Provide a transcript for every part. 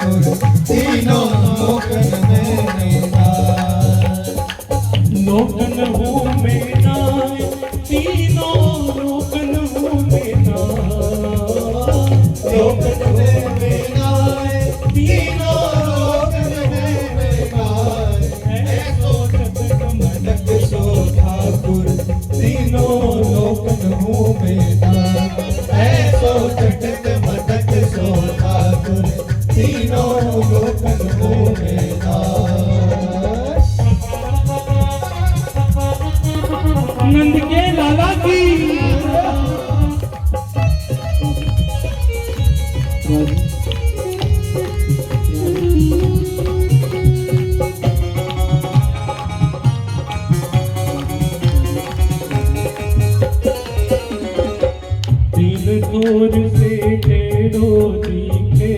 ठाकुर तीनों लोकन में नाय। लोकन हूँ में नाय, तीनों लोकन हूँ में नाय। लोकन में नाय, तीनों लोकन में नाय। ऐसो चतक मटक सो ठाकुर तीनों लोकन हूँ में नाय। ऐसो चटक मटक सो ठाकुर तीनों लोकन हूँ में नाय। नंद के लाला की तीन ठोर से टेढ़ो दिखे,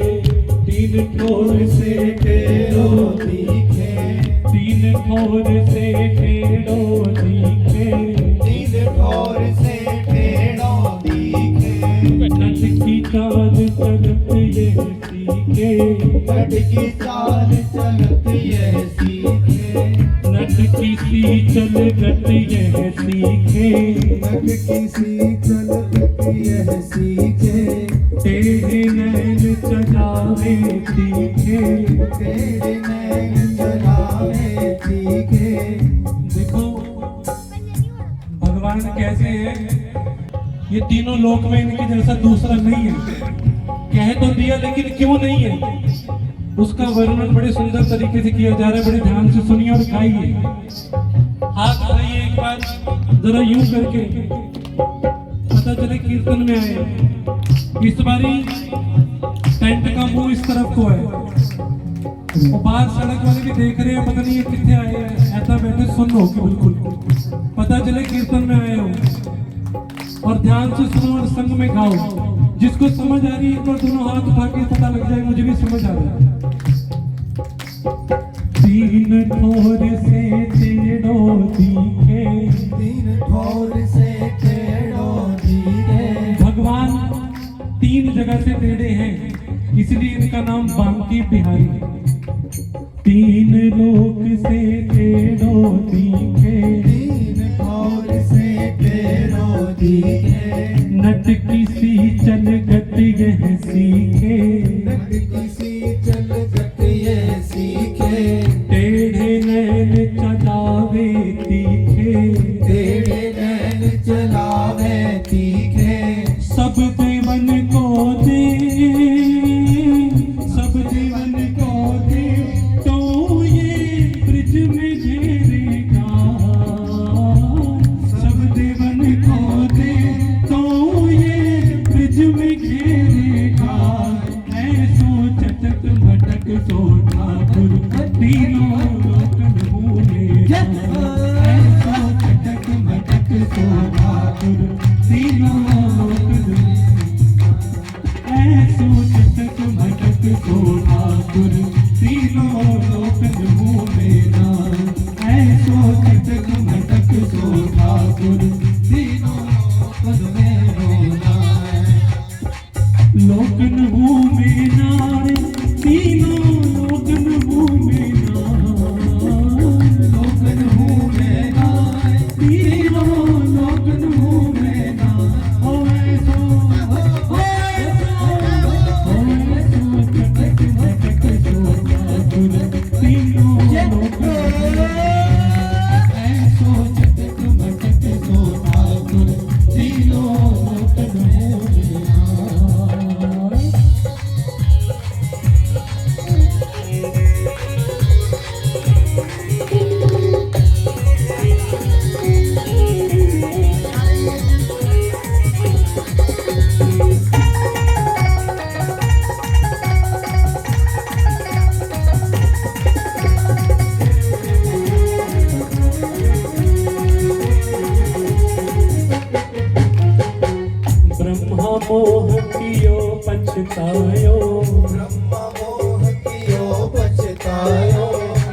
तीन ठोर से टेढ़ो दिखे, तीन ठोर से टेढ़ो दिखे, तीन ठोर से टेढ़ो दिखे। नट की चाल चलत यह सीखे, नट की चाल चलत यह सीखे। नट की सी चलत यह सीखे, नट की सी चलत यह सीखे। तेरे नैन चलावे तीखे, तेरे नैन चलावे तीखे। देखो भगवान कैसे है, ये तीनों लोक में इनके जैसा दूसरा नहीं है। कह तो दिया लेकिन क्यों नहीं है, उसका वर्णन बड़े सुंदर तरीके से किया जा रहा है। बड़े ध्यान से सुनिए और खाइए। हाथ उठाइए एक बार जरा यूं करके, पता चले कीर्तन में आए। इस बारी टेंट का मुंह इस तरफ को है, और बाहर सड़क वाले भी देख रहे हैं, पता नहीं ये कितने आए हैं। ऐसा बैठे सुन लो कि बिल्कुल पता चले कीर्तन में आए हो, और ध्यान से सुनो और संग में गाओ। जिसको समझ आ रही है तो दोनों हाथ उठा के पता लग जाए मुझे भी समझ आ रहा है। तीन ठोर से टेढ़ो दिखे, तीन ठोर से टेढ़ो दिखे। भगवान तीन जगह से टेढ़े हैं, इसलिए इनका नाम बांकी बिहारी है। तीन लोक से टेढ़ो दिखे, तीन ठोर से टेढ़ो दिखे। नट की सी चलगत यह सीखे, नट की सी चलगत यह सीखे। टेढ़े नैन चलावे तीखे, तेरे नैन चलावे तीखे। सब देवन को दे, सब देवन को दे, तो ये ब्रिज में घेरेगा। सब देवन को दे, तो ये ब्रिज में घेरेगा। ऐसो चटक मटक सो ठाकुर तीनों लोकन भूलेगा। ऐसो चटक मटक सो ठाकुर तीनों लोकन, ऐसो चटक मटक सो ठाकुर तीनों लोकन भूलेगा। ऐसो चटक मटक सो ठाकुर तीनों लोकन में होना है। लोकन हूँ में नाय, तीनों लोकन हूँ में नाय। लोकन हूँ मैं नाय, तीनों लोकन हूँ में नाय। ओ ऐसो, ओ ऐसो, ओ ऐसो चटक मटक सो ठाकुर तीनों लोकन हूँ में नाय। ऐसो चटक मटक सो ठाकुर तीनों लोकन हूँ में नाय। ब्रह्मा मोह कियो पछतायो, ब्रह्मा मोह कियो पछतायो।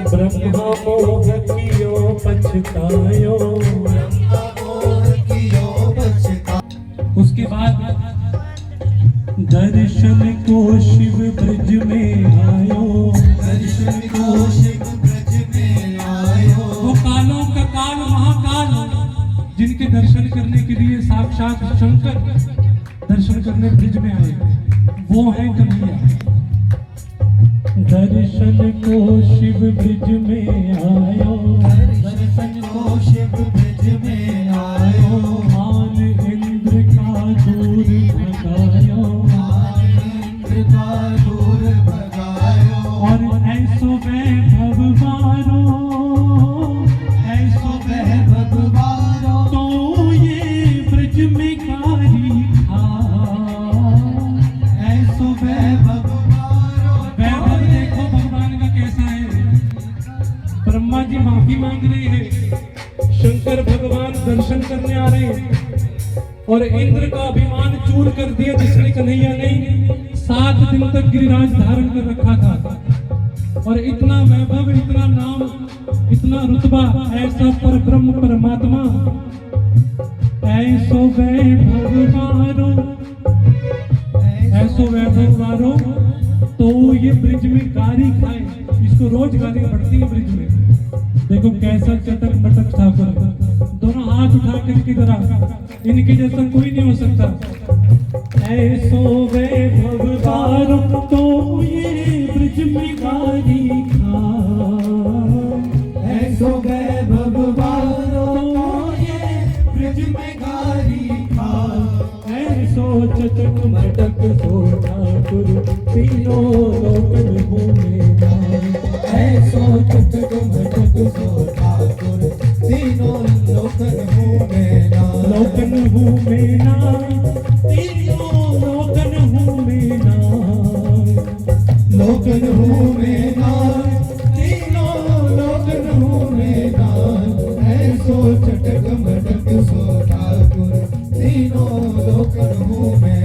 ब्रह्मा मोह कियो पछतायो। ब्रह्मा मोह कियो पछतायो। उसके बाद दर्शन को शिव ब्रज में आयो, दर्शन को शिव ब्रज में आयो। वो कालों का काल महाकाल, जिनके दर्शन करने के लिए साक्षात शंकर दर्शन करने ब्रिज में आए, वो है कन्हैया। दर्शन को शिव ब्रिज में आयो, दर्शन को शिव ब्रज में आयो। मान इंद्र का दूर भगायो, इंद्र का दूर भगायो। और ऐसो वैभव वारो, ऐसो वैभव वारो। तो ये ब्रज में कारी था, ऐसो वैभव वारो। वैभव देखो भगवान का कैसा है। ब्रह्मा जी माफी मांग रहे हैं, शंकर भगवान दर्शन करने आ रहे हैं, और इंद्र का अभिमान चूर कर दिया जिसने कन्हैया ने 7 दिन तक गिरिराज धारण कर रखा था। और इतना वैभव, इतना नाम, इतना रुतबा, ऐसा पर ब्रह्म परमात्मा, ऐसो वैभव वारो, ऐसो वैभव वारो, तो ये ब्रिज में गारी खाए। इसको रोज गाली पड़ती है ब्रिज में। देखो कैसा चटक बटक ठाकुर, दोनों हाथ उठा करके जरा, इनके जैसा कोई नहीं हो सकता। ऐसो वैभव वारो, तो ये ब्रिज में गारी खाए। ऐसो वैभव वारो। ये ब्रज में गारी खा। ऐसो चटक मटक सो ठाकुर, तीनों लोकन घूमे नाय। ऐसो चटक मटक सो ठाकुर, तीनों लोकन घूमे नाय। लोकन घूमे नाय, तीनों लोकन घूमे नाय। लोकन घूमे नाय, तीनों लोकन घूमे नाय। ऐसो चटक मटक सो ठाकुर, तीनों लोकन घूमे